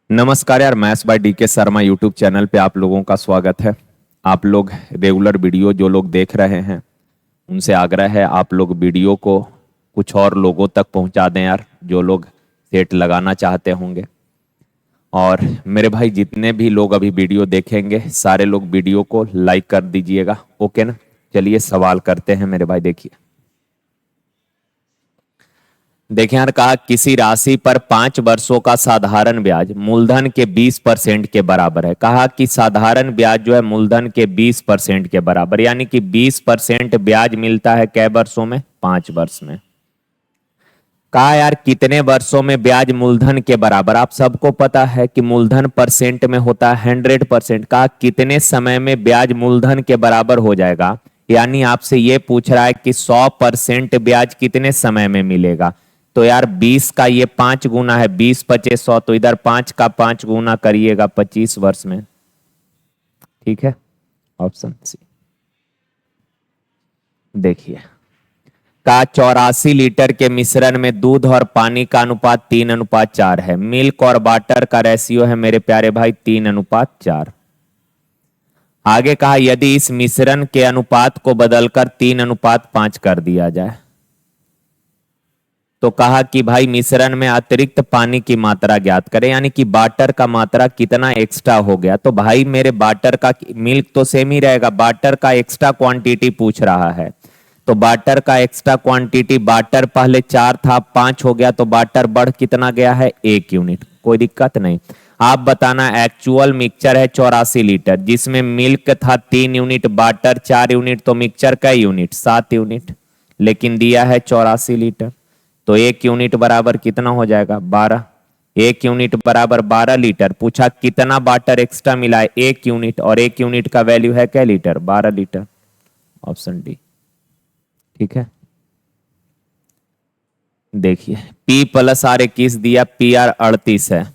नमस्कार यार, maths by DK Sharma YouTube channel पे आप लोगों का स्वागत है। आप लोग रेगुलर वीडियो जो लोग देख रहे हैं उनसे आग्रह है आप लोग वीडियो को कुछ और लोगों तक पहुंचा दें यार, जो लोग सेट लगाना चाहते होंगे। और मेरे भाई जितने भी लोग अभी वीडियो देखेंगे सारे लोग वीडियो को लाइक कर दीजिएगा, ओके ना। चलिए सवाल करते हैं मेरे भाई। देखिए यार, कहा किसी राशि पर 5 वर्षों का साधारण ब्याज मूलधन के 20% के बराबर है। कहा कि साधारण ब्याज जो है मूलधन के 20% के बराबर, यानी कि 20% ब्याज मिलता है कै वर्षों में? 5 वर्ष में। कहा यार कितने वर्षों में ब्याज मूलधन के बराबर? आप सबको पता है कि मूलधन परसेंट में होता है 100%। कहा कितने समय में ब्याज मूलधन के बराबर हो जाएगा, यानी आपसे ये पूछ रहा है कि 100% ब्याज कितने समय में मिलेगा। तो यार 20 का ये 5 गुना है, 20 पचे 100, तो इधर 5 का 5 गुना करिएगा 25 वर्ष में। ठीक है, ऑप्शन सी। देखिए, का 84 लीटर के मिश्रण में दूध और पानी का अनुपात 3:4 है। मिल्क और वाटर का रेशियो है मेरे प्यारे भाई 3:4। आगे कहा यदि इस मिश्रण के अनुपात को बदलकर 3:5 कर दिया जाए, तो कहा कि भाई मिश्रण में अतिरिक्त पानी की मात्रा ज्ञात करें, यानी कि वाटर का मात्रा कितना एक्स्ट्रा हो गया। तो भाई मेरे वाटर का, मिल्क तो सेम ही रहेगा, वाटर का एक्स्ट्रा क्वांटिटी पूछ रहा है। तो वाटर का एक्स्ट्रा क्वांटिटी, वाटर पहले 4 था 5 हो गया, तो वाटर बढ़ कितना गया है? 1 यूनिट। कोई दिक्कत नहीं। आप बताना एक्चुअल मिक्सचर है 84 लीटर, जिसमें मिल्क था 3 यूनिट, वाटर 4 यूनिट, तो मिक्सचर का यूनिट 7 यूनिट, लेकिन दिया है 84 लीटर। तो 1 यूनिट बराबर कितना हो जाएगा? 12। 1 यूनिट बराबर 12 लीटर। पूछा कितना वाटर एक्स्ट्रा मिला है? 1 यूनिट, और 1 यूनिट का वैल्यू है क्या लीटर? 12 लीटर। Option D. ठीक है, देखिए P प्लस आर 21 दिया, पी आर 38 है,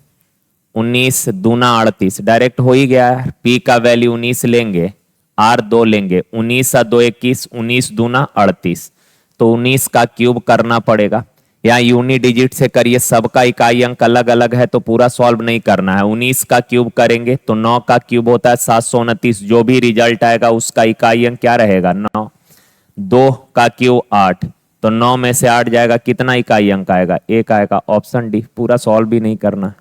19 दूना 38 डायरेक्ट हो ही गया है। P का वैल्यू 19 लेंगे, आर 2 लेंगे, 19 और 2 21, 19 दूना 38, तो 19 का क्यूब करना पड़ेगा। यहाँ यूनि डिजिट से करिए, सबका इकाई अंक अलग अलग है तो पूरा सॉल्व नहीं करना है। 19 का क्यूब करेंगे तो 9 का क्यूब होता है 729, जो भी रिजल्ट आएगा उसका इकाई अंक क्या रहेगा? 9। 2 का क्यूब 8, तो 9 में से 8 जाएगा, कितना इकाई अंक आएगा? 1 आएगा। Option D. पूरा सॉल्व भी नहीं करना।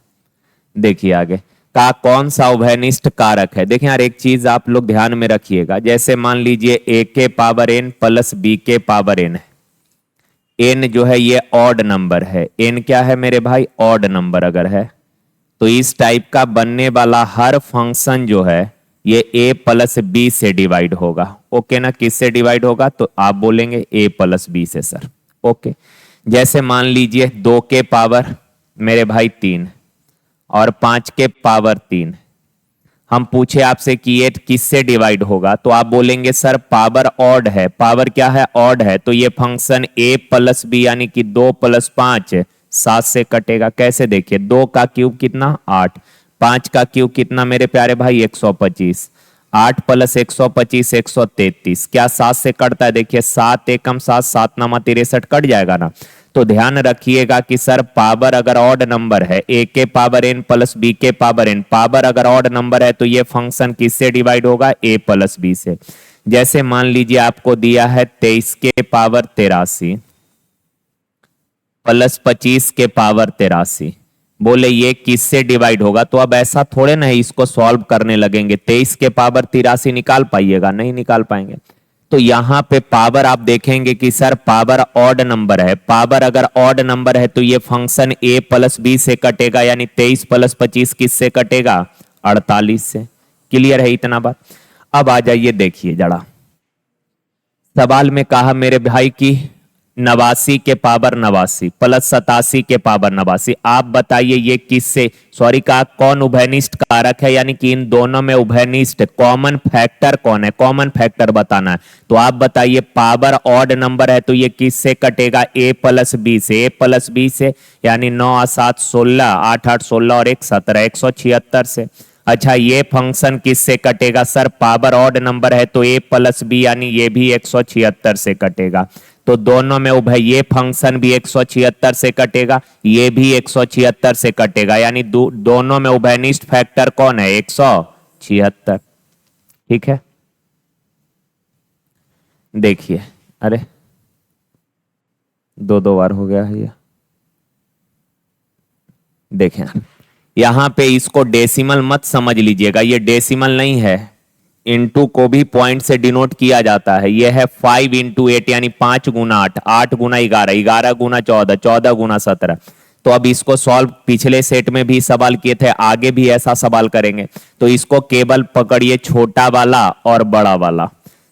देखिए आगे का कौन सा उभयनिष्ठ कारक है। देखिए यार एक चीज आप लोग ध्यान में रखिएगा, जैसे मान लीजिए a के पावर n प्लस b के पावर n है। n जो है ये ऑड नंबर है, n क्या है मेरे भाई? ऑड नंबर अगर है तो इस टाइप का बनने वाला हर फंक्शन जो है ये a प्लस बी से डिवाइड होगा। ओके ना, किससे डिवाइड होगा? तो आप बोलेंगे a प्लस बी से सर। ओके, जैसे मान लीजिए 2 के पावर मेरे भाई 3 और 5 के पावर 3, हम पूछे आपसे कि ये किससे डिवाइड होगा, तो आप बोलेंगे सर पावर ऑड है। पावर क्या है? ऑड है, तो ये फंक्शन a प्लस बी यानी कि 2 प्लस 5 7 से कटेगा। कैसे? देखिए 2 का क्यूब कितना? 8, 5 का क्यूब कितना मेरे प्यारे भाई? 125, 8 प्लस 125 133, क्या 7 से कटता है? देखिए 7 एकम 7, 7 नामा 63 कट जाएगा ना। तो ध्यान रखिएगा कि सर पावर अगर ऑड नंबर है, a के पावर n प्लस b के पावर n, पावर अगर ऑड नंबर है तो ये फंक्शन किससे डिवाइड होगा? a प्लस बी से। जैसे मान लीजिए आपको दिया है 23 के पावर 83 प्लस 25 के पावर 83, बोले ये किससे डिवाइड होगा? तो अब ऐसा थोड़े ना इसको सॉल्व करने लगेंगे, 23 के पावर 83 निकाल पाइएगा? नहीं निकाल पाएंगे। तो यहां पे पावर आप देखेंगे कि सर पावर ऑड नंबर है, पावर अगर ऑड नंबर है तो ये फंक्शन a प्लस बी से कटेगा, यानी 23 प्लस 25 किससे कटेगा? 48 से। क्लियर है इतना बात? अब आ जाइए, देखिए जरा सवाल में कहा मेरे भाई की 89 के पावर 89 प्लस 87 के पावर 89, आप बताइए ये किससे, सॉरी का कौन उभयनिष्ठ कारक है, यानी कि इन दोनों में उभयनिष्ठ कॉमन फैक्टर कौन है? कॉमन फैक्टर बताना है। तो आप बताइए पावर ऑड नंबर है तो ये किससे कटेगा? a प्लस बी से। a प्लस बी से यानी 9 और 7 16, 8 8 16 और 1 17, 176 से। अच्छा ये फंक्शन किससे कटेगा? सर पावर ऑड नंबर है तो a प्लस बी यानी ये भी 176 से कटेगा। तो दोनों में उभय, ये फंक्शन भी 176 से कटेगा, ये भी 176 से कटेगा, यानी दोनों में उभयनिष्ठ फैक्टर कौन है? 176। ठीक है, देखिए, अरे दो बार हो गया है ये। देखें, यहां पे इसको डेसिमल मत समझ लीजिएगा, ये डेसिमल नहीं है, इंटू को भी पॉइंट से डिनोट किया जाता है। ये है 5 इंटू 8 यानी 5 गुना 8, 8 गुना 11, 11 गुना 14, 14 गुना 17। तो अब इसको सॉल्व, पिछले सेट में भी सवाल किए थे, आगे भी ऐसा सवाल करेंगे। तो इसको केवल पकड़िए छोटा वाला और बड़ा वाला।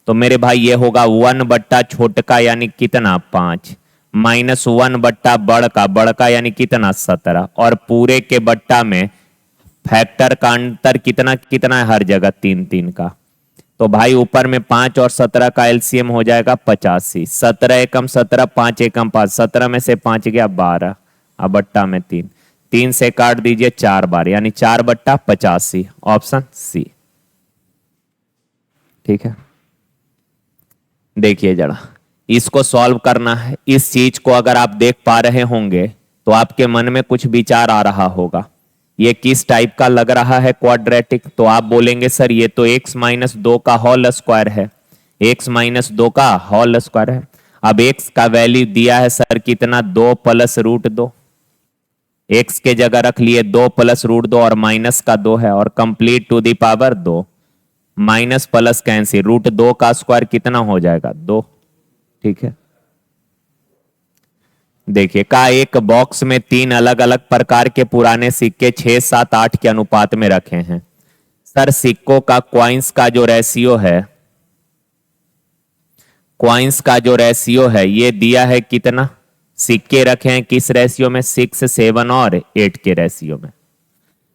तो मेरे भाई ये होगा 1 बट्टा छोटका यानी कितना? 5, माइनस 1 बट्टा बड़का यानी कितना? 17, और पूरे के बट्टा में फैक्टर का अंतर कितना कितना है? हर जगह 3 3 का। तो भाई ऊपर में 5 और 17 का एलसीएम हो जाएगा 85। 17 एकम 17, 5 एकम 5, 17 में से 5 गया 12, अब बट्टा में 3, 3 से काट दीजिए 4 बार, यानी 4 बट्टा 85, ऑप्शन सी। ठीक है, देखिए जरा, इसको सॉल्व करना है। इस चीज को अगर आप देख पा रहे होंगे तो आपके मन में कुछ विचार आ रहा होगा, ये किस टाइप का लग रहा है क्वाड्रेटिक। तो आप बोलेंगे सर ये तो x माइनस 2 का होल स्क्वायर है, x माइनस 2 का होल स्क्वायर है। अब x का वैल्यू दिया है सर कितना? 2 प्लस रूट 2, x के जगह रख लिए 2 प्लस रूट 2 और माइनस का 2 है, और complete to the power 2, minus plus cancel, root 2 का स्क्वायर कितना हो जाएगा? 2। ठीक है, देखिए का एक बॉक्स में 3 अलग अलग प्रकार के पुराने सिक्के 6, 7, 8 के अनुपात में रखे हैं। सर सिक्कों का क्वाइंस का जो रेशियो है, क्वाइंस का जो रेशियो है ये दिया है कितना? सिक्के रखे हैं किस रेशियो में? 6, 7 और 8 के रेशियो में।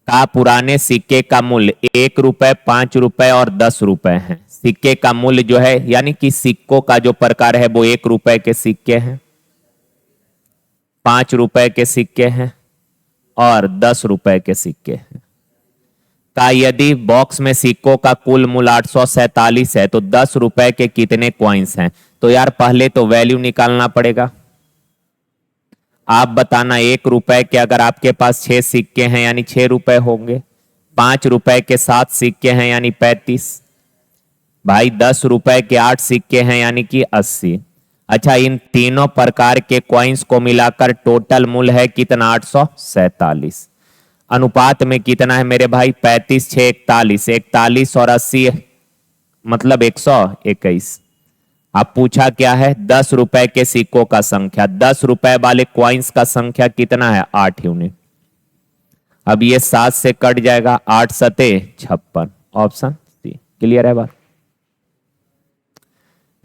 का पुराने सिक्के का मूल्य 1 रुपए, 5 रुपए और 10 रुपए है। सिक्के का मूल्य जो है, यानी कि सिक्कों का जो प्रकार है वो 1 रुपए के सिक्के हैं, 5 रुपए के सिक्के हैं और 10 रुपए के सिक्के हैं। का यदि बॉक्स में सिक्कों का कुल मूल्य 847 है तो 10 रुपए के कितने कॉइन्स हैं? तो यार पहले तो वैल्यू निकालना पड़ेगा। आप बताना, 1 रुपए के अगर आपके पास 6 सिक्के हैं यानी 6 रुपए होंगे, 5 रुपए के 7 सिक्के हैं यानी 35, भाई 10 रुपए के 8 सिक्के हैं यानी कि 80। अच्छा, इन तीनों प्रकार के कॉइन्स को मिलाकर टोटल मूल्य है कितना? 847। अनुपात में कितना है मेरे भाई? 35, 6, 41, 41 और 80 मतलब 121। अब पूछा क्या है? 10 रुपए के सिक्कों का संख्या, 10 रुपए वाले कॉइन्स का संख्या कितना है? 8 यूनिट। अब ये 7 से कट जाएगा, 8 सते 56, ऑप्शन सी। क्लियर है बात?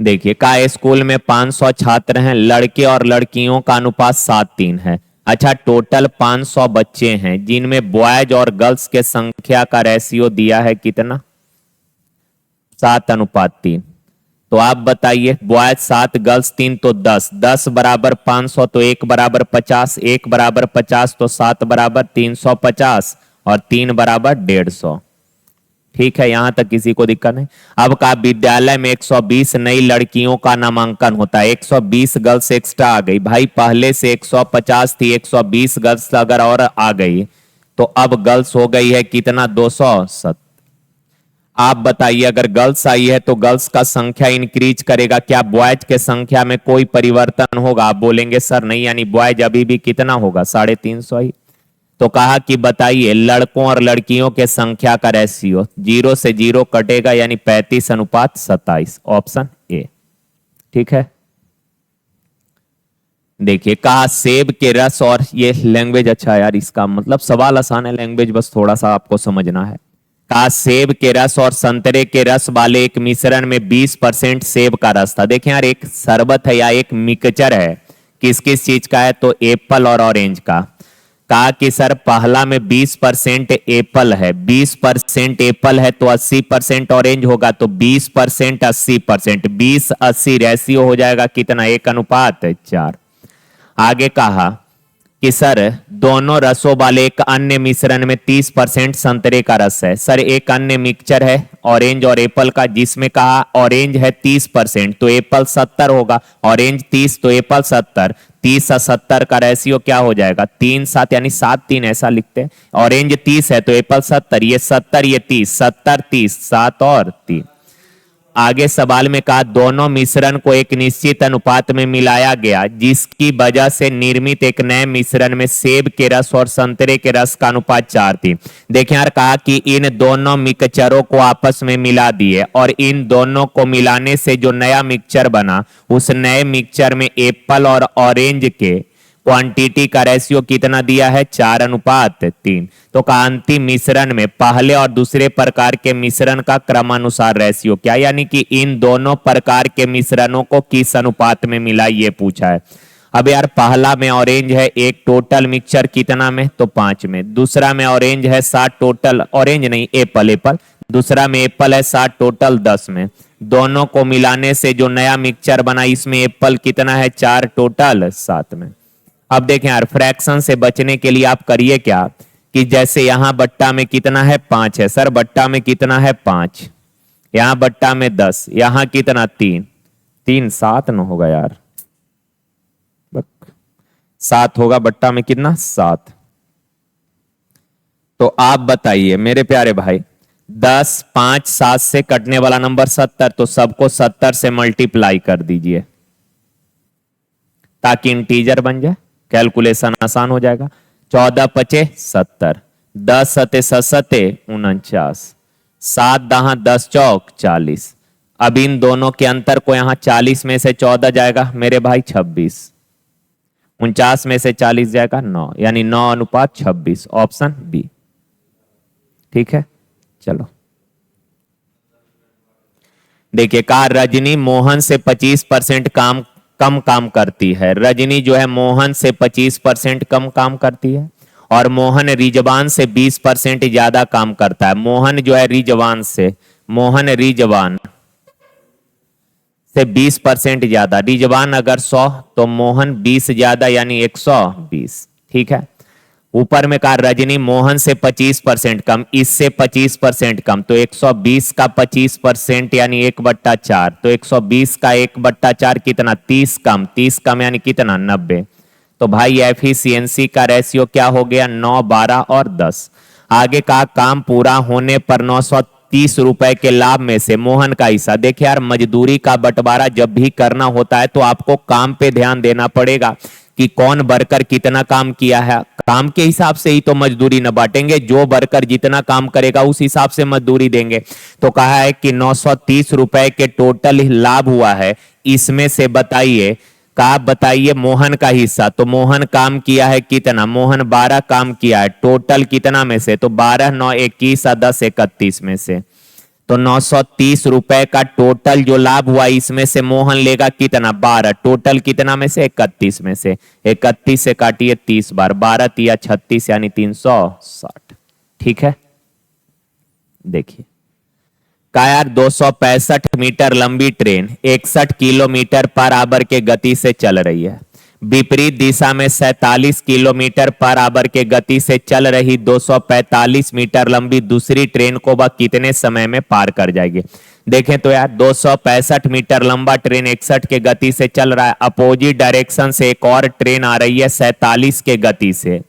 देखिए का स्कूल में 500 छात्र हैं, लड़के और लड़कियों का अनुपात 7:3 है। अच्छा, टोटल 500 बच्चे हैं जिनमें बॉयज और गर्ल्स के संख्या का रेशियो दिया है कितना? 7:3। तो आप बताइए, बॉयज 7, गर्ल्स 3, तो 10, 10 बराबर 500, तो 1 बराबर 50, 1 बराबर 50 तो 7 बराबर 350 और 3 बराबर 150। ठीक है, यहां तक किसी को दिक्कत नहीं। अब का विद्यालय में 120 नई लड़कियों का नामांकन होता है, 120 गर्ल्स एक्स्ट्रा आ गई। भाई पहले से 150 थी, 120 गर्ल्स अगर और आ गई तो अब गर्ल्स हो गई है कितना? 270। आप बताइए, अगर गर्ल्स आई है तो गर्ल्स का संख्या इंक्रीज करेगा, क्या बॉयज के संख्या में कोई परिवर्तन होगा? आप बोलेंगे सर नहीं, यानी बॉयज अभी भी कितना होगा? 350 ही। तो कहा कि बताइए लड़कों और लड़कियों के संख्या का रेशियो, 0 से 0 कटेगा यानी 35:27, ऑप्शन ए। ठीक है, देखिए कहा सेब के रस और, ये लैंग्वेज अच्छा है यार, इसका मतलब सवाल आसान है, लैंग्वेज बस थोड़ा सा आपको समझना है। कहा सेब के रस और संतरे के रस वाले एक मिश्रण में 20% सेब का रस था। देखें यार, एक शरबत है या एक मिक्सचर है, किस किस चीज का है? तो एप्पल और ऑरेंज का। कहा कि सर पहला में 20% एप्पल है, 20% एप्पल है तो 80% ऑरेंज होगा, तो 20% 80%, 20-80 रेशियो हो जाएगा कितना? 1:4। आगे कहा कि सर दोनों रसों वाले एक अन्य मिश्रण में 30% संतरे का रस है। सर एक अन्य मिक्सचर है ऑरेंज और एप्पल का, जिसमें कहा ऑरेंज है 30%, तो एप्पल 70 होगा। ऑरेंज 30 तो एप्पल 70, 30 और 70 का रेशियो क्या हो जाएगा 3-7, यानी 7-3 ऐसा लिखते हैं। ऑरेंज 30 है तो एप्पल 70, ये 70 ये 30, 70 30, 7 और 3। आगे सवाल में कहा दोनों मिश्रण को एक निश्चित अनुपात में मिलाया गया, जिसकी वजह से निर्मित एक नए मिश्रण में सेब के रस और संतरे के रस का अनुपात 4 थी। देखिए यार, कहा कि इन दोनों मिक्सचरों को आपस में मिला दिए और इन दोनों को मिलाने से जो नया मिक्सचर बना, उस नए मिक्सचर में एप्पल और ऑरेंज के क्वांटिटी का रेशियो कितना दिया है 4:3। तो का अंतिम मिश्रण में पहले और दूसरे प्रकार के मिश्रण का क्रमानुसार रेशियो क्या, यानी कि इन दोनों प्रकार के मिश्रणों को किस अनुपात में मिला, ये पूछा है। अब यार पहला में ऑरेंज है एक, टोटल मिक्सचर कितना में तो 5 में। दूसरा में ऑरेंज है 7 टोटल, ऑरेंज नहीं एप्पल एप्पल, दूसरा में एप्पल है 7 टोटल 10 में। दोनों को मिलाने से जो नया मिक्सचर बना, इसमें एप्पल कितना है 4 टोटल 7 में। अब देखें यार, फ्रैक्शन से बचने के लिए आप करिए क्या कि जैसे यहां बट्टा में कितना है 5 है, सर बट्टा में कितना है 5, यहां बट्टा में 10, यहां कितना 3, 3 7 न होगा यार, 7 होगा, बट्टा में कितना 7। तो आप बताइए मेरे प्यारे भाई, 10 5 7 से कटने वाला नंबर 70, तो सबको 70 से मल्टीप्लाई कर दीजिए ताकि इंटीजर बन जाए, कैलकुलेशन आसान हो जाएगा। 14 पचे 70, 10 सते 49, 7 दहा 10 चौक 40। अब इन दोनों के अंतर को यहां 40 में से 14 जाएगा मेरे भाई 26, 49 में से 40 जाएगा 9, यानी 9:26, ऑप्शन बी। ठीक है, चलो देखिए, कहा रजनी मोहन से 25% कम काम करती है। रजनी जो है मोहन से 25% कम काम करती है और मोहन रिजवान से 20% ज्यादा काम करता है। मोहन जो है रिजवान से 20% ज्यादा, रिजवान अगर 100 तो मोहन 20 ज्यादा, यानी 120। ठीक है, ऊपर में कहा रजनी मोहन से 25% कम, इससे 25% कम, तो 120 का 25% यानी 1/4, तो 120 का 1/4 कितना 30 कम, 30 कम यानी कितना 90। तो भाई एफिशिएंसी का रेशियो क्या हो गया 9 12 और 10। आगे कहा काम पूरा होने पर 930 रुपए के लाभ में से मोहन का हिस्सा। देखिए यार, मजदूरी का बंटवारा जब भी करना होता है तो आपको काम पे ध्यान देना पड़ेगा कि कौन वर्कर कितना काम किया है, काम के हिसाब से ही तो मजदूरी न बांटेंगे, जो वर्कर जितना काम करेगा उस हिसाब से मजदूरी देंगे। तो कहा है कि 930 रुपए के टोटल लाभ हुआ है, इसमें से बताइए बताइए मोहन का हिस्सा। तो मोहन काम किया है कितना, मोहन 12 काम किया है, टोटल कितना में से, तो 12 9 21 और 10 31 में से। तो 930 रुपए का टोटल जो लाभ हुआ, इसमें से मोहन लेगा कितना 12, टोटल कितना में से 31 में से। 31 से काटिए 30 बार, 12 तिया 36 यानी 360। ठीक है, देखिए का यार 265 मीटर लंबी ट्रेन 61 किलोमीटर पर आवर के गति से चल रही है। विपरीत दिशा में 47 किलोमीटर पर आवर के गति से चल रही 245 मीटर लंबी दूसरी ट्रेन को वह कितने समय में पार कर जाएगी। देखें तो यार 265 मीटर लंबा ट्रेन 61 के गति से चल रहा है, अपोजिट डायरेक्शन से एक और ट्रेन आ रही है 47 के गति से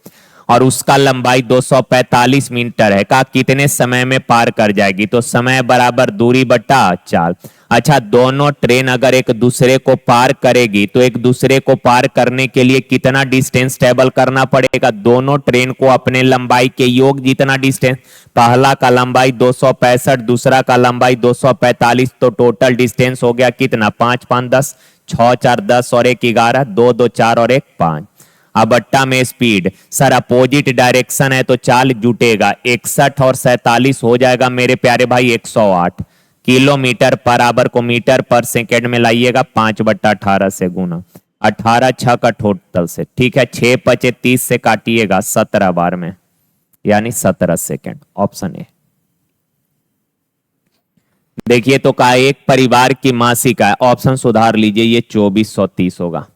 और उसका लंबाई 245 मीटर है। का कितने समय में पार कर जाएगी, तो समय बराबर दूरी बटा 4। अच्छा, दोनों ट्रेन अगर एक दूसरे को पार करेगी तो एक दूसरे को पार करने के लिए कितना डिस्टेंस ट्रेवल करना पड़ेगा, दोनों ट्रेन को अपने लंबाई के योग जितना डिस्टेंस, पहला का लंबाई 265, दूसरा का लंबाई 245, तो टोटल डिस्टेंस हो गया कितना 5 5 10, 6 4 10 और 1 11, 2 2 4 और 1 5। अब अट्टा में स्पीड, सर अपोजिट डायरेक्शन है तो चाल जुटेगा, 61 और 47 हो जाएगा मेरे प्यारे भाई 108 किलोमीटर पर आवर को मीटर पर सेकेंड में लाइएगा, 5/18 से गुना, 18 6 का टोटल से। ठीक है, 6 5 30 से काटिएगा 17 बार में, यानी 17 सेकेंड, ऑप्शन ए। देखिए तो कहा एक परिवार की मासिक आय, ऑप्शन सुधार लीजिए, ये 2430 होगा।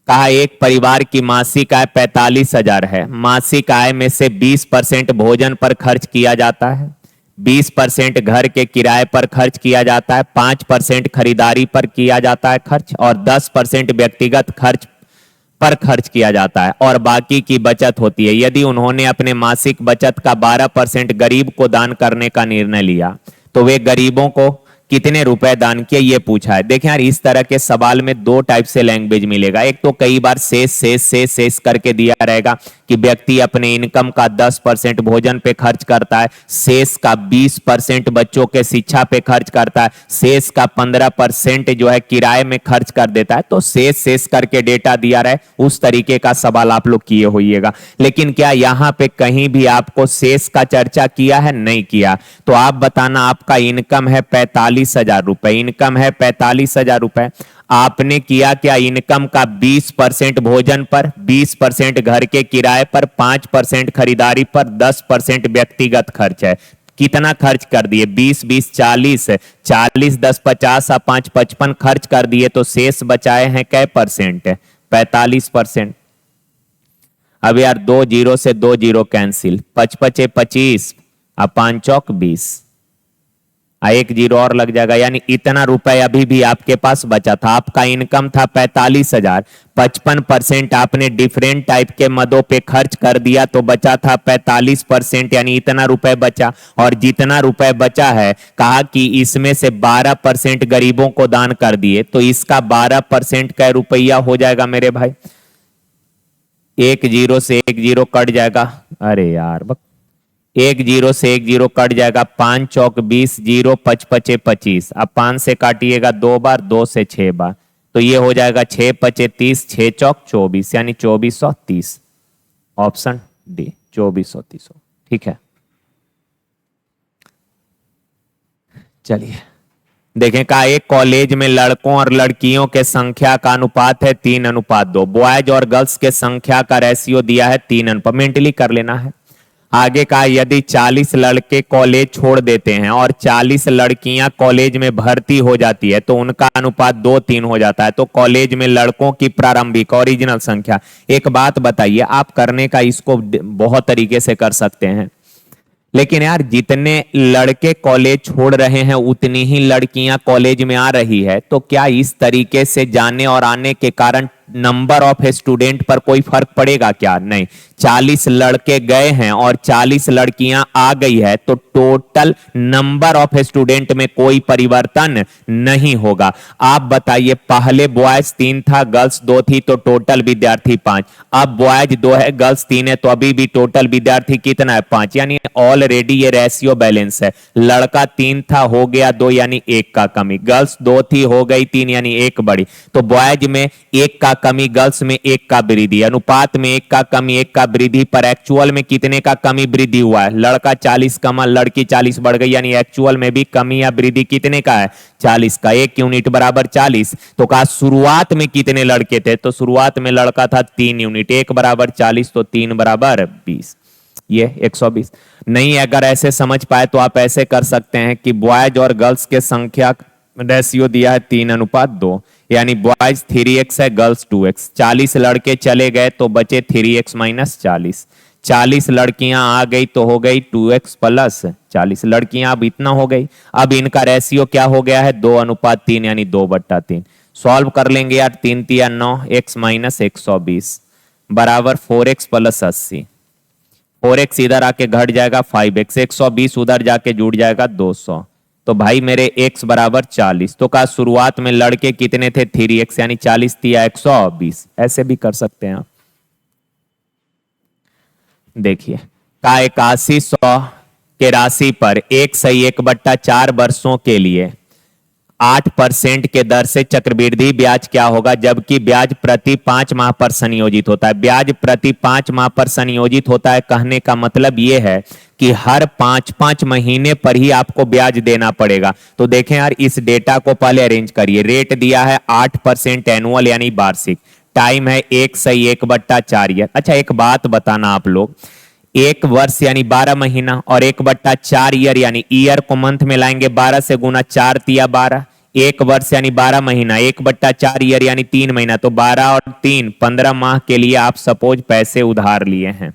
कहा एक परिवार की मासिक आय 45,000 है, मासिक आय में से 20% भोजन पर खर्च किया जाता है, 20% घर के किराए पर खर्च किया जाता है, 5% खरीदारी पर किया जाता है खर्च, और 10% व्यक्तिगत खर्च पर खर्च किया जाता है, और बाकी की बचत होती है। यदि उन्होंने अपने मासिक बचत का 12% गरीब को दान करने का निर्णय लिया तो वे गरीबों को कितने रुपए दान किए, ये पूछा है। देखें यार, इस तरह के सवाल में दो टाइप से लैंग्वेज मिलेगा। एक तो कई बार शेष शेष शेष शेष करके दिया रहेगा कि व्यक्ति अपने इनकम का 10% भोजन पे खर्च करता है, शेष का 20% बच्चों के शिक्षा पे खर्च करता है, शेष का 15% जो है किराए में खर्च कर देता है। तो शेष शेष करके डेटा दिया रहे, उस तरीके का सवाल आप लोग किए होइएगा। लेकिन क्या यहाँ पे कहीं भी आपको शेष का चर्चा किया है? नहीं किया। तो आप बताना, आपका इनकम है 45,000 रुपए, इनकम है 45,000 रुपए, आपने किया क्या? इनकम का 20% भोजन पर, 20% घर के किराए पर, 5% खरीदारी पर, 10% व्यक्तिगत खर्च है। कितना खर्च कर दिए? 20 20 40, 40 10 50 और 5 55 खर्च कर दिए, तो शेष बचाए हैं कै परसेंट? 45%। अब यार 2 जीरो से 2 जीरो कैंसिल, 5 पचे 25 और 5 चौक 20, एक जीरो और लग जाएगा, यानी इतना रुपए अभी भी आपके पास बचा था। आपका इनकम था 45,000, 55% आपने डिफरेंट टाइप के मदों पे खर्च कर दिया तो बचा था 45%, यानी इतना रुपए बचा। और जितना रुपए बचा है, कहा कि इसमें से 12% गरीबों को दान कर दिए, तो इसका 12% का रुपया हो जाएगा मेरे भाई, 1 जीरो से 1 जीरो कट जाएगा। अरे यार, 1 जीरो से 1 जीरो कट जाएगा, 5 चौक 20, जीरो 5 पचे 25, अब 5 से काटिएगा 2 बार, 2 से 6 बार, तो ये हो जाएगा 6 पचे 30, 6 चौक 24, यानी 2430। Option D 2430। ठीक है, चलिए देखें। कहा एक कॉलेज में लड़कों और लड़कियों के संख्या का अनुपात है 3:2, बॉयज और गर्ल्स के संख्या का रेशियो दिया है 3 मेंटली कर लेना है। आगे कहा यदि 40 लड़के कॉलेज छोड़ देते हैं और 40 लड़कियां कॉलेज में भर्ती हो जाती है तो उनका अनुपात 2:3 हो जाता है। तो कॉलेज में लड़कों की प्रारंभिक ओरिजिनल संख्या। एक बात बताइए, आप करने का इसको बहुत तरीके से कर सकते हैं, लेकिन यार जितने लड़के कॉलेज छोड़ रहे हैं उतनी ही लड़कियां कॉलेज में आ रही है, तो क्या इस तरीके से जाने और आने के कारण नंबर ऑफ स्टूडेंट पर कोई फर्क पड़ेगा क्या? नहीं। 40 लड़के गए हैं और 40 लड़कियां आ गई है, तो टोटल नंबर ऑफ स्टूडेंट में कोई परिवर्तन नहीं होगा। आप बताइए, पहले बॉयज 3 था, गर्ल्स 2 थी, तो टोटल विद्यार्थी 5। अब बॉयज 2 है, गर्ल्स 3 है, तो अभी भी टोटल विद्यार्थी कितना है? 5, यानी ऑलरेडी ये रेशियो बैलेंस है। लड़का 3 था, हो गया 2, यानी 1 का कमी। गर्ल्स 2 थी, हो गई 3, यानी 1 बढ़ी। तो बॉयज में 1 का कमी, गर्ल्स में 1 का वृद्धि। अनुपात में 1 का कमी, 1 का वृद्धि, पर एक्चुअल में कितने का कमी वृद्धि हुआ है? लड़का 40 कमा, लड़की 40 बढ़ गई, यानी एक्चुअल में भी कमी या वृद्धि कितने का है? 40 का। 1 यूनिट बराबर 40। तो कहा शुरुआत में कितने लड़के थे? तो शुरुआत में लड़का था 3 यूनिट, 1 बराबर 40, तो 3 बराबर 20, ये 120। नहीं, अगर ऐसे समझ पाए तो आप ऐसे कर सकते हैं कि बॉयज और गर्ल्स के संख्या रेशियो दिया है 3:2, यानी बॉयज 3x है, गर्ल्स 2x। 40 लड़के चले गए तो बचे 3x - 40। 40 लड़कियां आ गई तो हो गई 2x प्लस 40 लड़कियां, अब इतना हो गई। अब इनका रेशियो क्या हो गया है? 2:3, यानी 2/3। सॉल्व कर लेंगे यार, 3 3 9, x - 120 बराबर 4x प्लस 80। 4x इधर आके घट जाएगा 5x, 120 उधर जाके जुड़ जाएगा 200। तो भाई मेरे x बराबर 40। तो कहा शुरुआत में लड़के कितने थे? 3x, यानी 40 दिया 120। ऐसे भी कर सकते हैं आप। देखिए, का 8100 के राशि पर 1/4 वर्षों के लिए 8% के दर से चक्रवृद्धि ब्याज क्या होगा, जबकि ब्याज प्रति 5 माह पर संयोजित होता है। ब्याज प्रति 5 माह पर संयोजित होता है, कहने का मतलब यह है कि हर 5-5 महीने पर ही आपको ब्याज देना पड़ेगा। तो देखें यार, इस डेटा को पहले अरेंज करिए। रेट दिया है 8% एनुअल, यानी वार्षिक। टाइम है 1/4 ईयर। अच्छा, एक बात बताना आप लोग, 1 वर्ष यानी 12 महीना और 1/4 ईयर, यानी ईयर को मंथ में लाएंगे, 12 से गुना 4 तिया 12, एक वर्ष यानी 12 महीना, 1/4 ईयर यानी 3 महीना, तो 12 और 3 15 माह के लिए आप सपोज पैसे उधार लिए हैं,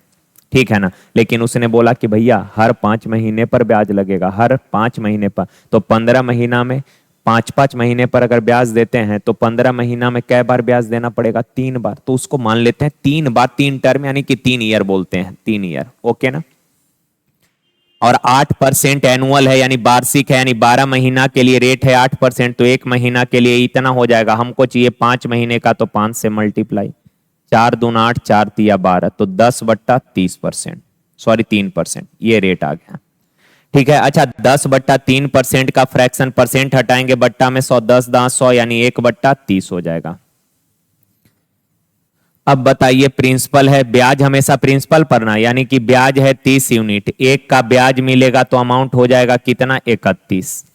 ठीक है ना। लेकिन उसने बोला कि भैया हर 5 महीने पर ब्याज लगेगा, हर 5 महीने पर, तो 15 महीना में 5-5 महीने पर अगर ब्याज देते हैं तो 15 महीना में कै बार ब्याज देना पड़ेगा? 3 बार। तो उसको मान लेते हैं 3 बार, 3 टर्म यानी कि 3 ईयर बोलते हैं, 3 ईयर, ओके ना। और 8% एनुअल है यानी वार्षिक है, यानी 12 महीना के लिए रेट है 8%, तो एक महीना के लिए इतना हो जाएगा। हमको चाहिए 5 महीने का, तो 5 से मल्टीप्लाई, 4 दूना 8, 4 तिया 12, तो 10/30%, सॉरी 3%, ये रेट आ गया, ठीक है। अच्छा 10/3% का फ्रैक्शन परसेंट हटाएंगे बट्टा में 100, 10 दांत 100 यानी 1/30 हो जाएगा। अब बताइए प्रिंसिपल है, ब्याज हमेशा प्रिंसिपल पर ना, यानी कि ब्याज है 30 यूनिट, एक का ब्याज मिलेगा तो अमाउंट हो जाएगा कितना? 31।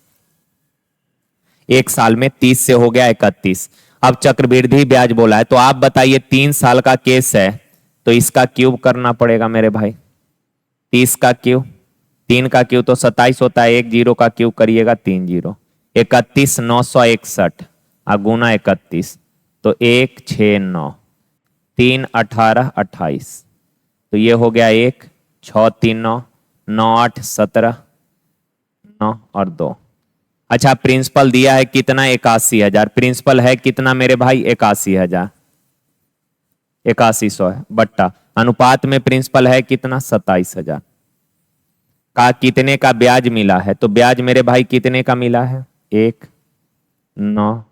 एक साल में 30 से हो गया 31। अब चक्रवृद्धि ब्याज बोला है, तो आप बताइए 3 साल का केस है तो इसका क्यूब करना पड़ेगा मेरे भाई। 30 का क्यूब, 3 का क्यूब तो 27 होता है, 1 जीरो का क्यूब करिएगा 3 जीरो, 31 961 गुना 31, तो 1 6 9, 3 18 28, तो ये हो गया 1 6 3 9 9 8 17 9 और 2। अच्छा प्रिंसिपल दिया है कितना? 81,000। प्रिंसिपल है कितना मेरे भाई? 81,000, 8100 है, बट्टा अनुपात में प्रिंसिपल है कितना? 27,000 का कितने का ब्याज मिला है? तो ब्याज मेरे भाई कितने का मिला है? 1 9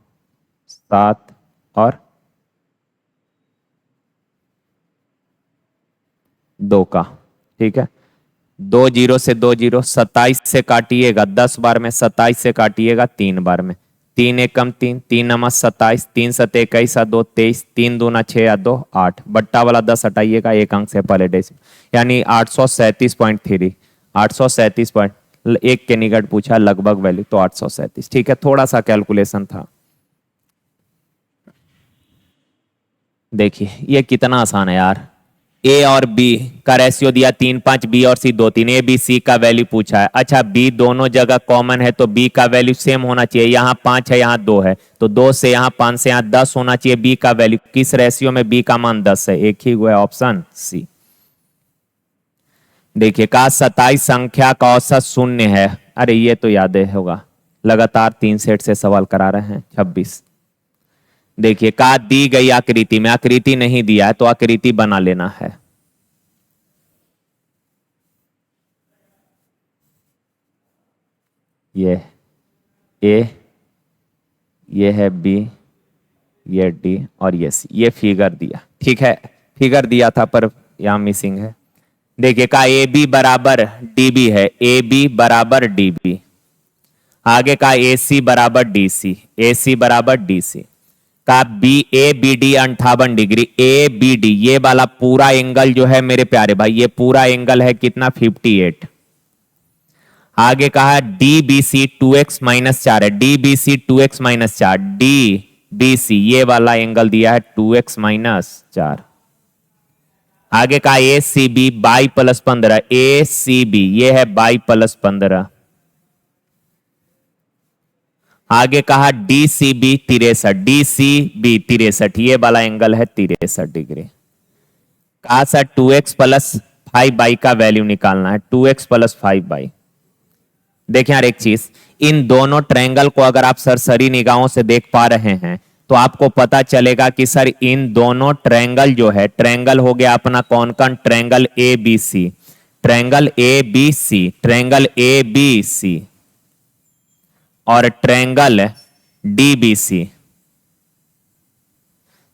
7 और 2 का, ठीक है। 2 जीरो से 2 जीरो, 27 से काटिएगा 10 बार में, 27 से काटिएगा 3 बार में, 3 एकम 3, 3 नमस 27, 3 सत 21 2 23, 3 दूना 6 2 8, बट्टा वाला 10 हटाइएगा, एक अंक से पहले डेसिमल, यानी 837.3, 837 पॉइंट, एक के निकट पूछा लगभग वैल्यू, तो 837, ठीक है। थोड़ा सा कैलकुलेशन था। देखिए ये कितना आसान है यार। ए और बी का रेशियो दिया 3-5, बी और सी 2-3, ए बी सी का वैल्यू पूछा है। अच्छा बी दोनों जगह कॉमन है तो बी का वैल्यू सेम होना चाहिए, यहाँ 5 है यहाँ 2 है, तो 2 से यहाँ 5 से यहाँ 10 होना चाहिए बी का वैल्यू। किस रेशियो में? बी का मान 10 है, एक ही हुआ है ऑप्शन सी। देखिए का 27 संख्या का औसत शून्य है, अरे ये तो याद है होगा, लगातार 3 सेट से सवाल करा रहे हैं। 26 देखिए का दी गई आकृति में, आकृति नहीं दिया है तो आकृति बना लेना है। ये ए, ये है बी, ये डी और ये सी, ये फिगर दिया, ठीक है। फिगर दिया था पर यहां मिसिंग है। देखिए का ए बी बराबर डी बी है, ए बी बराबर डी बी, आगे का ए सी बराबर डी सी, ए सी बराबर डी सी, का B A B D 58 degree, A B D ये वाला पूरा एंगल जो है मेरे प्यारे भाई, ये पूरा एंगल है कितना? 58। आगे कहा डी बी सी 2x-4 है, D B C 2x-4, D B C ये वाला एंगल दिया है 2x-4। आगे कहा ए सी बी 22+15, ए सी बी ये है 22+15। आगे कहा D C B 63, D C B 63 ये वाला एंगल है 63 डिग्री। कहा सर 2x+5y का वैल्यू निकालना है, 2x+5y। देखें यार एक चीज, इन दोनों ट्रायंगल को अगर आप सरसरी निगाहों से देख पा रहे हैं तो आपको पता चलेगा कि सर इन दोनों ट्रायंगल जो है, ट्रायंगल हो गया अपना कौन कौन? Triangle A B C, triangle A B C, triangle A B C और ट्रायंगल डीबीसी।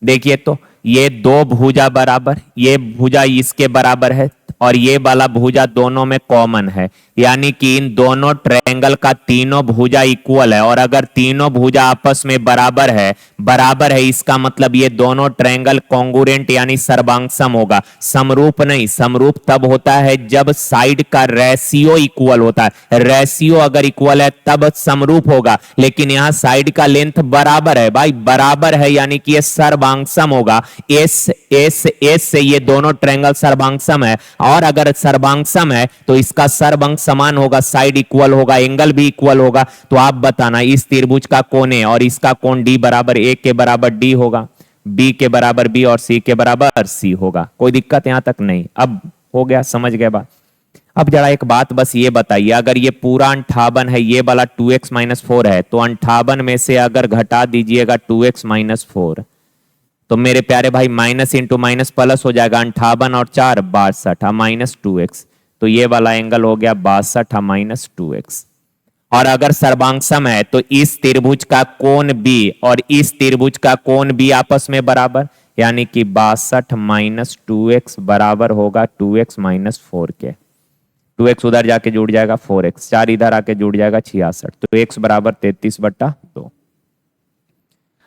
देखिए तो ये दो भुजा बराबर, ये भुजा इसके बराबर है और ये वाला भुजा दोनों में कॉमन है, यानी कि इन दोनों ट्रायंगल का तीनों भुजा इक्वल है। और अगर तीनों भुजा आपस में बराबर है इसका मतलब ये दोनों ट्रायंगल कॉन्ग्रुएंट यानी सर्वांगसम होगा। समरूप नहीं, समरूप तब होता है जब साइड का रेशियो इक्वल होता है। रेशियो अगर इक्वल है तब समरूप होगा, लेकिन यहां साइड का लेंथ बराबर है भाई, बराबर है यानी कि ये सर्वांगसम होगा। एस एस एस से ये दोनों ट्रायंगल सर्वांगसम है और अगर सर्वांग है तो इसका सर्वांग समान होगा, साइड इक्वल होगा, एंगल भी इक्वल होगा। तो आप बताना इस त्रिभुज का कोण ए और इसका कोण डी बराबर ए के बराबर डी होगा, बी के बराबर बी और सी के बराबर सी होगा। कोई दिक्कत यहां तक नहीं? अब हो गया, समझ गए बात? अब जरा एक बात बस ये बताइए, अगर ये पूरा 58 है, ये वाला 2x-4 है, तो 58 में से अगर घटा दीजिएगा 2x-4, तो मेरे प्यारे भाई माइनस इंटू माइनस प्लस हो जाएगा, 58 और 4 62 माइनस 2x, तो ये वाला एंगल हो गया 62 माइनस 2x। और अगर सर्वांग है तो इस त्रिभुज का कोण बी और इस त्रिभुज का कोण बी आपस में बराबर, यानी कि 62 माइनस 2x बराबर होगा 2x-4 के। 2x उधर जाके जुड़ जाएगा 4x, 4 इधर आके जुड़ जाएगा 66, तो x बराबर 33/2।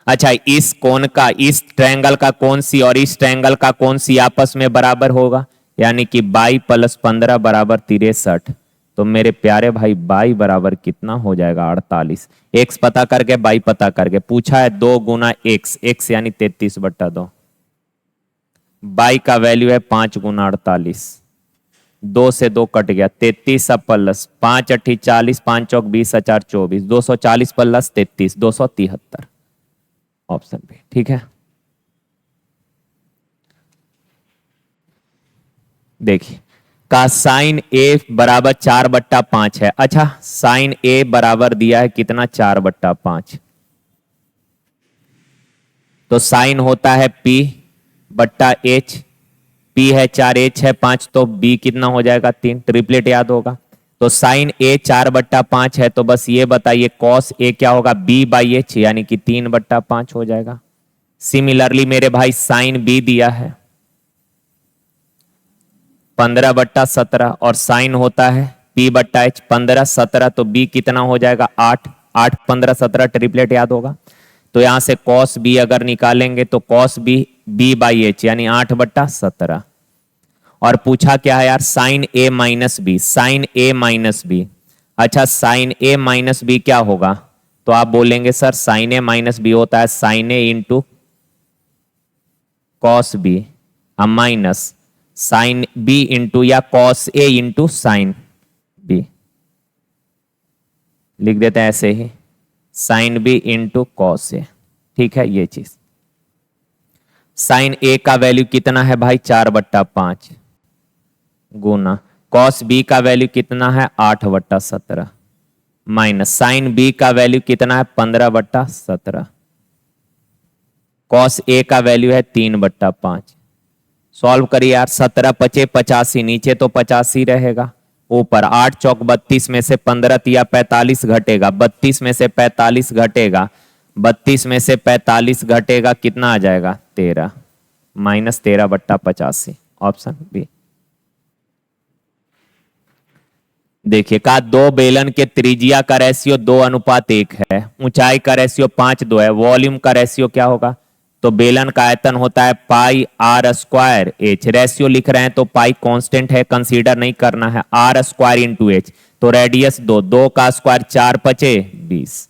अच्छा, इस कोण का, इस ट्रायंगल का कोण सी और इस ट्रायंगल का कोण सी आपस में बराबर होगा, यानी कि 22 + 15 बराबर 63। तो मेरे प्यारे भाई 22 बराबर कितना हो जाएगा 48। x पता करके 22 पता करके पूछा है 2 गुना x, x यानी 33/2। 22 का वैल्यू है 5 गुना 48, 2 से 2 कट गया, 33 प्लस 5 × 8 40, 5 चौक 20 4 24, 240 प्लस 33 273, ऑप्शन बी ठीक है। देखिए का साइन ए बराबर 4/5 है। अच्छा, साइन ए बराबर दिया है कितना 4/5, तो साइन होता है P/H, P है 4, H है 5, तो B कितना हो जाएगा 3, ट्रिपलेट याद होगा। तो साइन A 4/5 है, तो बस ये बताइए कॉस A क्या होगा B/H, यानी कि 3/5 हो जाएगा। सिमिलरली मेरे भाई साइन B दिया है 15/17 और साइन होता है P/H 15/17, तो B कितना हो जाएगा 8, 8 15 17 ट्रिपलेट याद होगा। तो यहां से कॉस B अगर निकालेंगे तो कॉस B B/H यानी 8/17। और पूछा क्या है यार, sine A minus B, sine A minus B. अच्छा, साइन A माइनस बी क्या होगा, तो आप बोलेंगे sir sine A minus B होता है sine A into cos B minus sine B into या cos A into sine B, लिख देते हैं ऐसे ही, sine B into cos A। ठीक है, ये चीज साइन A का वैल्यू कितना है भाई 4/5 गुना कॉस B का वैल्यू कितना है 8/17 माइनस साइन B का वैल्यू कितना है 15/17, कॉस A का वैल्यू है 3/5। सॉल्व करिए यार, 17 × 5 = 85, नीचे तो 85 रहेगा, ऊपर 8 चौक 32 में से 15 या 45 घटेगा, 32 में से 45 घटेगा, 32 में से 45 घटेगा, कितना आ जाएगा 13, माइनस 13/85, ऑप्शन बी। देखिए का दो बेलन के त्रिज्या का रेशियो 2:1 है, ऊंचाई का रेशियो 5:2 है, वॉल्यूम का रेशियो क्या होगा, तो बेलन का आयतन होता है πr²h, रेशियो लिख रहे हैं तो पाई कांस्टेंट है, कंसीडर नहीं करना है, r² × h, तो रेडियस 2, 2 का स्क्वायर 4 × 5 = 20।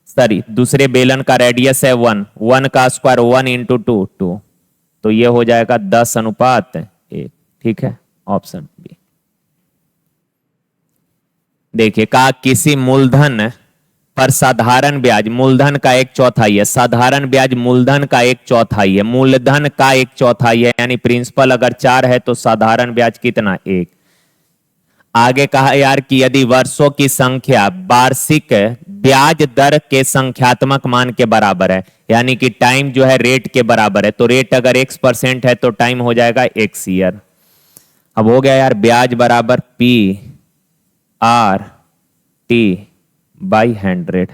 सॉरी, दूसरे बेलन का रेडियस है 1, 1 का स्क्वायर 1 × 2 2, तो ये हो जाएगा 10:1। ठीक है, ऑप्शन बी। देखिए का किसी मूलधन पर साधारण ब्याज मूलधन का 1/4 है, साधारण ब्याज मूलधन का 1/4 है, मूलधन का 1/4 है, यानी प्रिंसिपल अगर 4 है तो साधारण ब्याज कितना 1। आगे कहा यार कि यदि वर्षों की संख्या वार्षिक ब्याज दर के संख्यात्मक मान के बराबर है, यानी कि टाइम जो है रेट के बराबर है, तो रेट अगर x% है तो टाइम हो जाएगा x ईयर। अब हो गया यार, ब्याज बराबर P/100,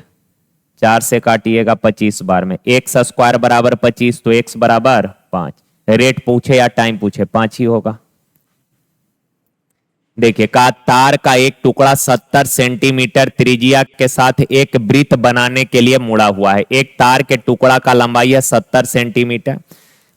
4 से काटिएगा 25 बार में, x² बराबर 25, तो x बराबर 5, रेट पूछे या टाइम पूछे 5 ही होगा। देखिए का तार का एक टुकड़ा 70 सेंटीमीटर त्रिज्या के साथ एक वृत्त बनाने के लिए मुड़ा हुआ है, एक तार के टुकड़ा का लंबाई है 70 सेंटीमीटर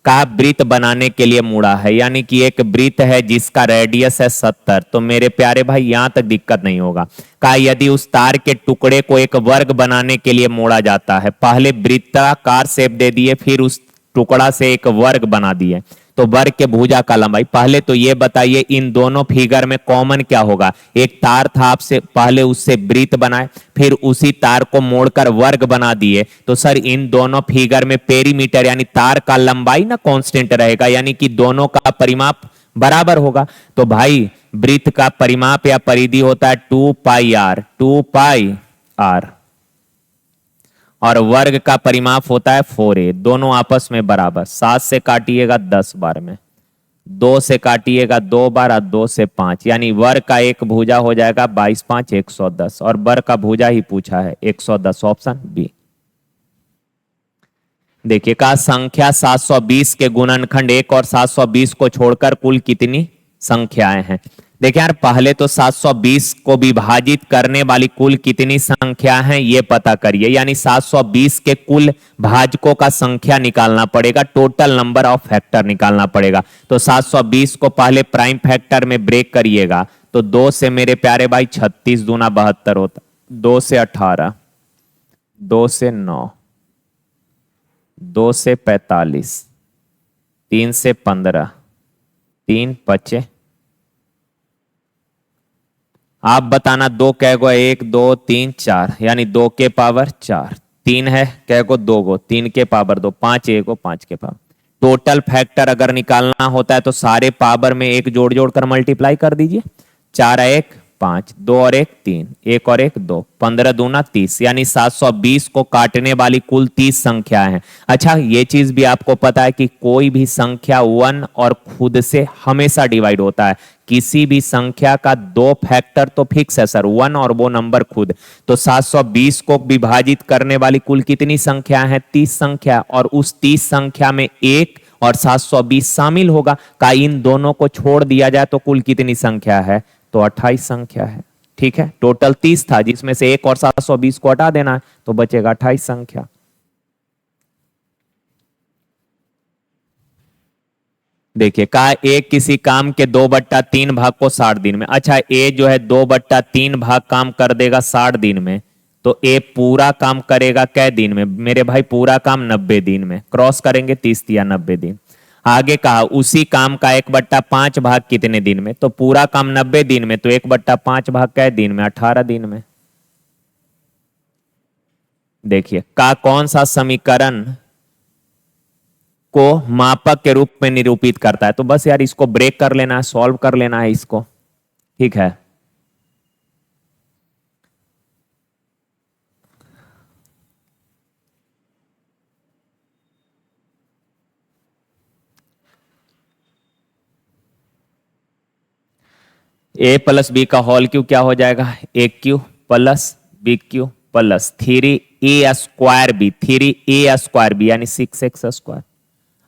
का वृत्त बनाने के लिए मुड़ा है, यानी कि एक वृत्त है जिसका रेडियस है 70। तो मेरे प्यारे भाई यहां तक दिक्कत नहीं होगा। का यदि उस तार के टुकड़े को एक वर्ग बनाने के लिए मोड़ा जाता है, पहले वृत्ताकार शेप दे दिए, फिर उस टुकड़ा से एक वर्ग बना दिए, तो वर्ग के भुजा का लंबाई। पहले तो ये बताइए इन दोनों फिगर में कॉमन क्या होगा। एक तार था, आपसे पहले उससे वृत्त बनाए, फिर उसी तार को मोड़कर वर्ग बना दिए। तो सर इन दोनों फिगर में पेरीमीटर यानी तार का लंबाई ना कांस्टेंट रहेगा, यानी कि दोनों का परिमाप बराबर होगा। तो भाई वृत्त का परिमाप या परिधि होता है 2 पाई आर, और वर्ग का परिमाप होता है 4a। दोनों आपस में बराबर। 7 से काटिएगा 10 बार में, 2 से काटिएगा 2 बार और 2 से 5, यानी वर्ग का एक भुजा हो जाएगा 22 5 110, और वर्ग का भुजा ही पूछा है 110, ऑप्शन बी। देखिए का संख्या 720 के गुणनखंड 1 और 720 को छोड़कर कुल कितनी संख्याएं हैं। देखिए यार पहले तो 720 को विभाजित करने वाली कुल कितनी संख्या हैं ये पता करिए, यानी 720 के कुल भाजकों का संख्या निकालना पड़ेगा, टोटल नंबर ऑफ फैक्टर निकालना पड़ेगा। तो 720 को पहले प्राइम फैक्टर में ब्रेक करिएगा, तो 2 से मेरे प्यारे भाई 36 दूना 72 होता, 2 से 18, 2 से 9, 2 से 45, 3 से 15, 3 बचे। आप बताना 2 कै गो, 1 2 3 4, यानी 2 के पावर 4, 3 है कै गो 2 गो, 3 के पावर 2, 5 1 गो 5 के पावर। टोटल फैक्टर अगर निकालना होता है तो सारे पावर में एक जोड़ जोड़ कर मल्टीप्लाई कर दीजिए। 4 1 5, 2 और 1 3, 1 और 1 2, 15 दूना 30, यानी 720 को काटने वाली कुल 30 संख्या है। अच्छा ये चीज भी आपको पता है कि कोई भी संख्या 1 और खुद से हमेशा डिवाइड होता है। किसी भी संख्या का 2 फैक्टर तो फिक्स है सर, 1 और वो नंबर खुद। तो 720 को विभाजित करने वाली कुल कितनी संख्या है, 30 संख्या, और उस 30 संख्या में 1 और 720 शामिल होगा। का इन दोनों को छोड़ दिया जाए तो कुल कितनी संख्या है, तो 28 संख्या है। ठीक है, टोटल 30 था जिसमें से 1 और 720 को हटा देना है तो बचेगा 28 संख्या। देखिए का ए किसी काम के 2/3 भाग को 60 दिन में। अच्छा ए जो है 2/3 भाग काम कर देगा 60 दिन में, तो ए पूरा काम करेगा कै दिन में मेरे भाई, पूरा काम 90 दिन में। क्रॉस करेंगे 30 या 90 दिन। आगे कहा उसी काम का 1/5 भाग कितने दिन में, तो पूरा काम 90 दिन में, तो 1/5 भाग कै दिन में, 18 दिन में। देखिए का कौन सा समीकरण को मापक के रूप में निरूपित करता है। तो बस यार इसको ब्रेक कर लेना है, सॉल्व कर लेना है इसको। ठीक है, ए प्लस बी का होल क्यू क्या हो जाएगा, A cube plus B cube plus 3a square B, 3a square B यानी 6x स्क्वायर,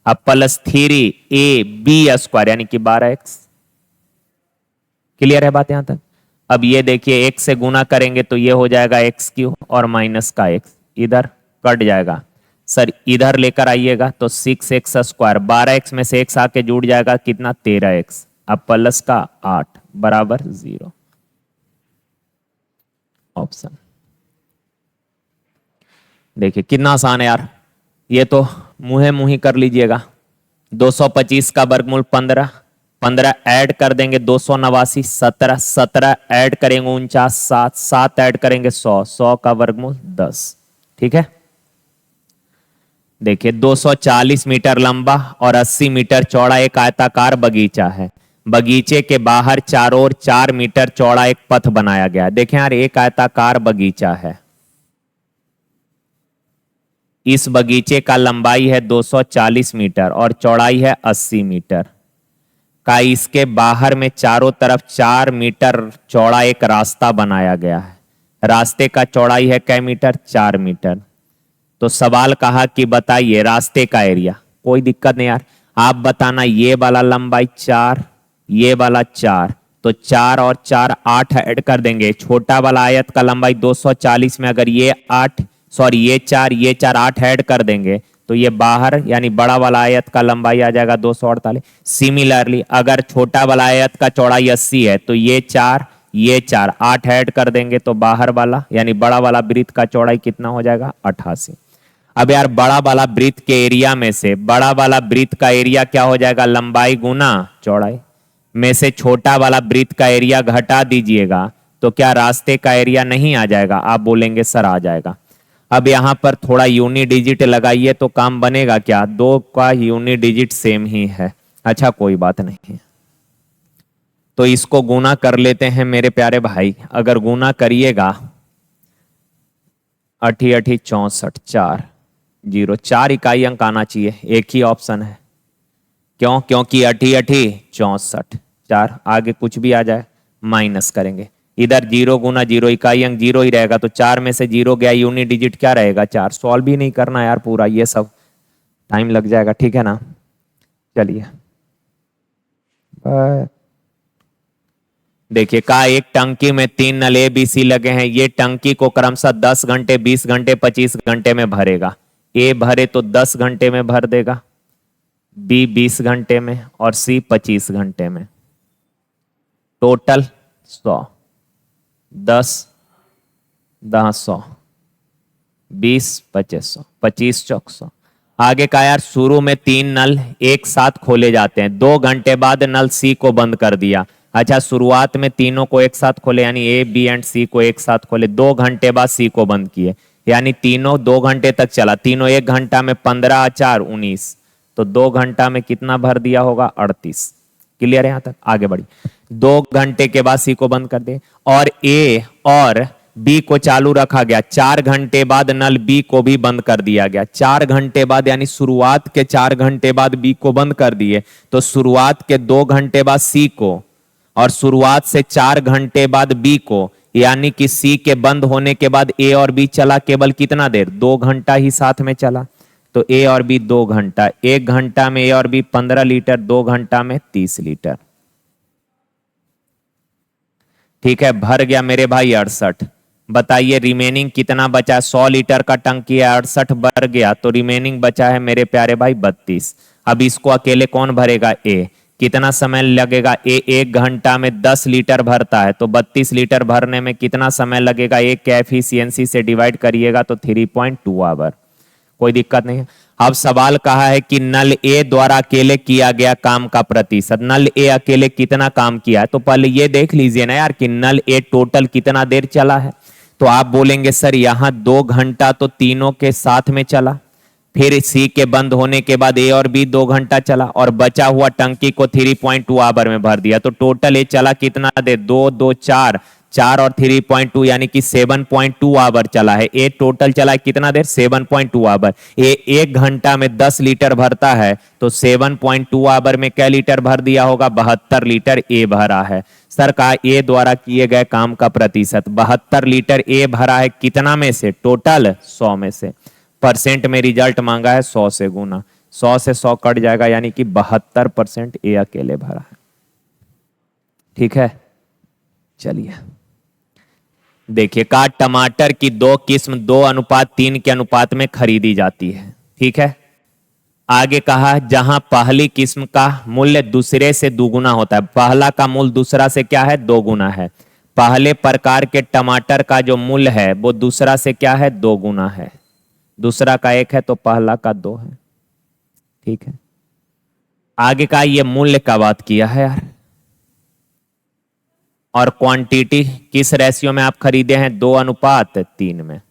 अब प्लस 3ab स्क्वायर यानी कि 12x। क्लियर है बात यहां तक। अब ये देखिए x से गुना करेंगे तो ये हो जाएगा एक्स क्यू और माइनस का x इधर कट जाएगा। सर इधर लेकर आइएगा तो 6x स्क्वायर, 12x में से x आके जुड़ जाएगा कितना 13x, अब प्लस का 8 बराबर 0, ऑप्शन। देखिए कितना आसान है यार, ये तो मुहे मुही कर लीजिएगा। 225 का वर्गमूल 15, 15 ऐड कर देंगे 289, 17, 17 ऐड करेंगे 49, 7, 7 ऐड करेंगे 100, 100 का वर्गमूल 10। ठीक है, देखिए 240 मीटर लंबा और 80 मीटर चौड़ा एक आयताकार बगीचा है। बगीचे के बाहर चारों ओर 4 मीटर चौड़ा एक पथ बनाया गया है। देखें यार एक आयताकार बगीचा है, इस बगीचे का लंबाई है 240 मीटर और चौड़ाई है 80 मीटर का। इसके बाहर में चारों तरफ 4 मीटर चौड़ा एक रास्ता बनाया गया है। रास्ते का चौड़ाई है कै मीटर, 4 मीटर। तो सवाल कहा कि बताइए रास्ते का एरिया। कोई दिक्कत नहीं यार, आप बताना ये वाला लंबाई 4, ये वाला 4, तो 4 और 4 8 ऐड कर देंगे। छोटा वाला आयत का लंबाई 240 में अगर ये 8 सॉरी ये 4 8 ऐड कर देंगे तो ये बाहर यानी बड़ा वाला आयत का लंबाई आ जाएगा 248। सिमिलरली अगर छोटा वाला आयत का चौड़ाई 80 है तो ये 4 8 ऐड कर देंगे तो बाहर वाला यानी बड़ा वाला वृत्त का चौड़ाई कितना हो जाएगा 88। अब यार बड़ा वाला वृत्त के एरिया में से, बड़ा वाला वृत्त का एरिया क्या हो जाएगा, लंबाई गुना चौड़ाई में से छोटा वाला वृत्त का एरिया घटा दीजिएगा तो क्या रास्ते का एरिया नहीं आ जाएगा? आप बोलेंगे सर आ जाएगा। अब यहां पर थोड़ा यूनि डिजिट लगाइए तो काम बनेगा क्या? 2 का यूनि डिजिट सेम ही है। अच्छा कोई बात नहीं, तो इसको गुना कर लेते हैं मेरे प्यारे भाई। अगर गुना करिएगा 8 8 64 4 0, 4 इकाई अंक आना चाहिए, एक ही ऑप्शन है। क्यों? क्योंकि 8 8 64 4, आगे कुछ भी आ जाए माइनस करेंगे। इधर 0 गुना 0, इकाई अंक 0 ही रहेगा, तो 4 में से 0 गया, यूनिट डिजिट क्या रहेगा 4। सॉल्व भी नहीं करना यार पूरा, ये सब टाइम लग जाएगा, ठीक है ना। चलिए देखिए, का एक टंकी में 3 नल ए बी सी लगे हैं, ये टंकी को क्रमशः 10 घंटे 20 घंटे 25 घंटे में भरेगा। ए भरे तो 10 घंटे में भर देगा, बी 20 घंटे में और सी 25 घंटे में। टोटल 100, 10 10 100, 20 2500, 25 चौक 100। आगे का यार, शुरू में 3 नल एक साथ खोले जाते हैं, 2 घंटे बाद नल सी को बंद कर दिया। अच्छा, शुरुआत में तीनों को एक साथ खोले, यानी ए बी एंड सी को एक साथ खोले, 2 घंटे बाद सी को बंद किए, यानी तीनों 2 घंटे तक चला। तीनों 1 घंटा में 15 4 19, तो 2 घंटा में कितना भर दिया होगा 38। क्लियर है यहां तक? आगे बढ़ी, 2 घंटे के बाद सी को बंद कर दे, और ए और बी को चालू रखा गया। 4 घंटे बाद नल बी को भी बंद कर दिया गया। 4 घंटे बाद, यानी शुरुआत के 4 घंटे बाद बी को बंद कर दिए, तो शुरुआत के 2 घंटे बाद सी को, और शुरुआत से 4 घंटे बाद बी को, यानी कि सी के बंद होने के बाद ए और बी चला केवल कितना देर, 2 घंटा ही साथ में चला। तो ए और बी 2 घंटा, 1 घंटा में ए और बी 15 लीटर, 2 घंटा में 30 लीटर। ठीक है, भर गया मेरे भाई 68। बताइए रिमेनिंग कितना बचा? 100 लीटर का टंकी है, 68 भर गया, तो रिमेनिंग बचा है मेरे प्यारे भाई 32। अब इसको अकेले कौन भरेगा? ए। कितना समय लगेगा? ए 1 घंटा में 10 लीटर भरता है, तो 32 लीटर भरने में कितना समय लगेगा? एक के एफिशिएंसी से डिवाइड करिएगा तो 3.2 आवर। कोई दिक्कत नहीं है। अब सवाल कहा है कि नल ए द्वारा अकेले किया गया काम का प्रतिशत। नल ए अकेले कितना काम किया है, तो पहले ये देख लीजिए ना यार कि नल ए टोटल कितना देर चला है। तो आप बोलेंगे सर यहां 2 घंटा तो तीनों के साथ में चला, फिर सी के बंद होने के बाद ए और बी 2 घंटा चला, और बचा हुआ टंकी को 3.2 आवर में भर दिया। तो टोटल ए चला कितना देर? 2 2 4, 4 और 3.2 यानी कि 7.2 आवर चला है। ए टोटल चला है कितना देर? 7.2 आवर। ए 1 घंटा में 10 लीटर भरता है, तो 7.2 आवर में क्या लीटर भर दिया होगा? 72 लीटर ए भरा है। सर का ए द्वारा किए गए काम का प्रतिशत 72 लीटर ए भरा है, कितना में से? टोटल 100 में से। परसेंट में रिजल्ट मांगा है 100 से गुना, 100 से 100 कट जाएगा, यानी कि 72% ए अकेले भरा है। ठीक है, चलिए देखिए, का टमाटर की 2 किस्म 2:3 के अनुपात में खरीदी जाती है। ठीक है, आगे कहा जहां पहली किस्म का मूल्य दूसरे से दुगुना होता है। पहला का मूल्य दूसरा से क्या है? 2 गुना है। पहले प्रकार के टमाटर का जो मूल्य है वो दूसरा से क्या है? 2 गुना है। दूसरा का 1 है तो पहला का 2 है। ठीक है, आगे का ये मूल्य का बात किया है यार, और क्वांटिटी किस रेशियो में आप खरीदे हैं? 2:3 में।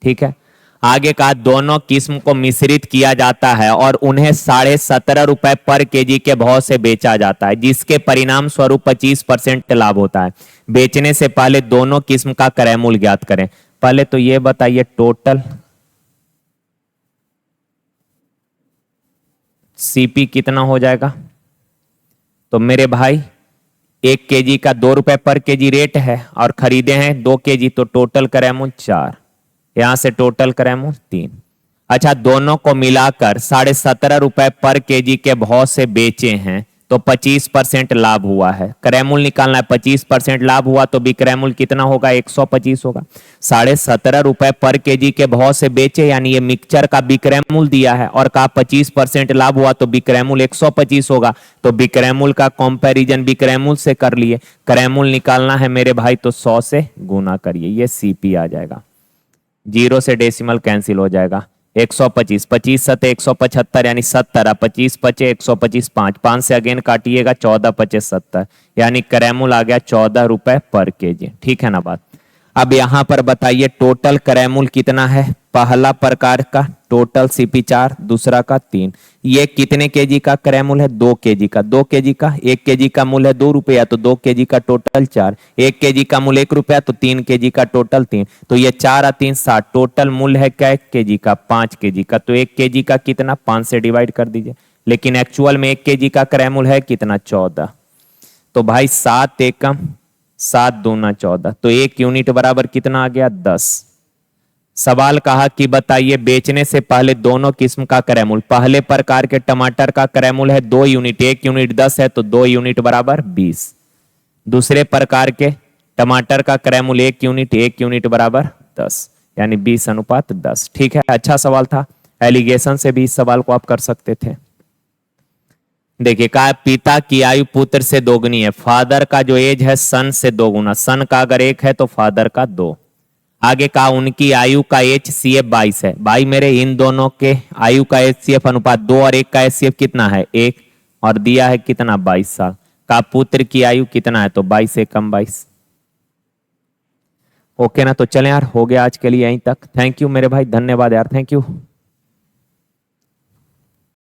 ठीक है, आगे का दोनों किस्म को मिश्रित किया जाता है और उन्हें 17.5 रुपए पर केजी के भाव से बेचा जाता है, जिसके परिणाम स्वरूप 25% लाभ होता है। बेचने से पहले दोनों किस्म का क्रय मूल्य ज्ञात करें। पहले तो ये बताइए टोटल सीपी कितना हो जाएगा? तो मेरे भाई 1 केजी का 2 रुपए पर केजी रेट है, और खरीदे हैं 2 केजी, तो टोटल क्रय मूल्य 4, यहां से टोटल क्रय मूल्य 3। अच्छा, दोनों को मिलाकर 17.5 रुपए पर केजी के भाव से बेचे हैं, तो 25% लाभ हुआ है। क्रय मूल्य निकालना है, 25% लाभ हुआ तो विक्रय मूल्य कितना होगा? 125 होगा। 17.5 रुपए पर केजी के भाव से बेचे, यानी ये मिक्सचर का विक्रय मूल्य दिया है, और कहा 25% लाभ हुआ तो विक्रय मूल्य 125 होगा। तो विक्रय मूल्य का कंपैरिजन विक्रय मूल्य से कर लिए। क्रय मूल्य निकालना है मेरे भाई, तो 100 से गुना करिए, ये सीपी आ जाएगा। जीरो से डेसिमल कैंसिल हो जाएगा। 125, 25 सत 175 यानी 70, 25 पचे 125, 5 से अगेन काटिएगा 14 पचे 70, यानी कैरेमूल आ गया 14 रुपए पर केजी। ठीक है ना बात। अब यहां पर बताइए टोटल कैरेमूल कितना है। पहला प्रकार का टोटल CP4, दूसरा का 3। ये कितने केजी का कैरेमूल है? 2 केजी का। 2 केजी का 1 केजी का मूल है 2 रुपया, तो 2 केजी का टोटल 4। 1 केजी का मूल 1 रुपया, तो 3 केजी का टोटल 3। तो ये 4 और 3 60, टोटल मूल है क्या 1 केजी का? 5 केजी का। तो 1 केजी का कितना? 5 से डिवाइड कर दीजिए। लेकिन एक्चुअल में 1 केजी का कैरेमूल है कितना? 14। तो भाई 7 एकम 7 दूना 14, तो 1 यूनिट बराबर कितना आ गया? 10। सवाल कहा कि बताइए बेचने से पहले दोनों किस्म का कैरेमूल। पहले प्रकार के टमाटर का कैरेमूल है 2 यूनिट, 1 यूनिट 10 है, तो 2 यूनिट बराबर 20। दूसरे प्रकार के टमाटर का कैरेमूल 1 यूनिट, 1 यूनिट बराबर 10, यानी 20:10। ठीक है, अच्छा सवाल था। एलिगेशन से भी इस सवाल को आप कर सकते थे। देखिए कहा पिता की आयु पुत्र से दोगुनी है। फादर का जो एज है सन से 2 गुना। सन का अगर 1 है तो फादर का 2। आगे कहा उनकी आयु का HCF 22 है। भाई मेरे इन दोनों के आयु का HCF अनुपात 2 और 1 का HCF कितना है? 1, और दिया है कितना? 22 साल। का पुत्र की आयु कितना है? तो 22 एकम 22। ओके ना, तो चलें यार, हो गया आज के लिए यहीं तक। थैंक यू मेरे भाई, धन्यवाद यार, थैंक यू।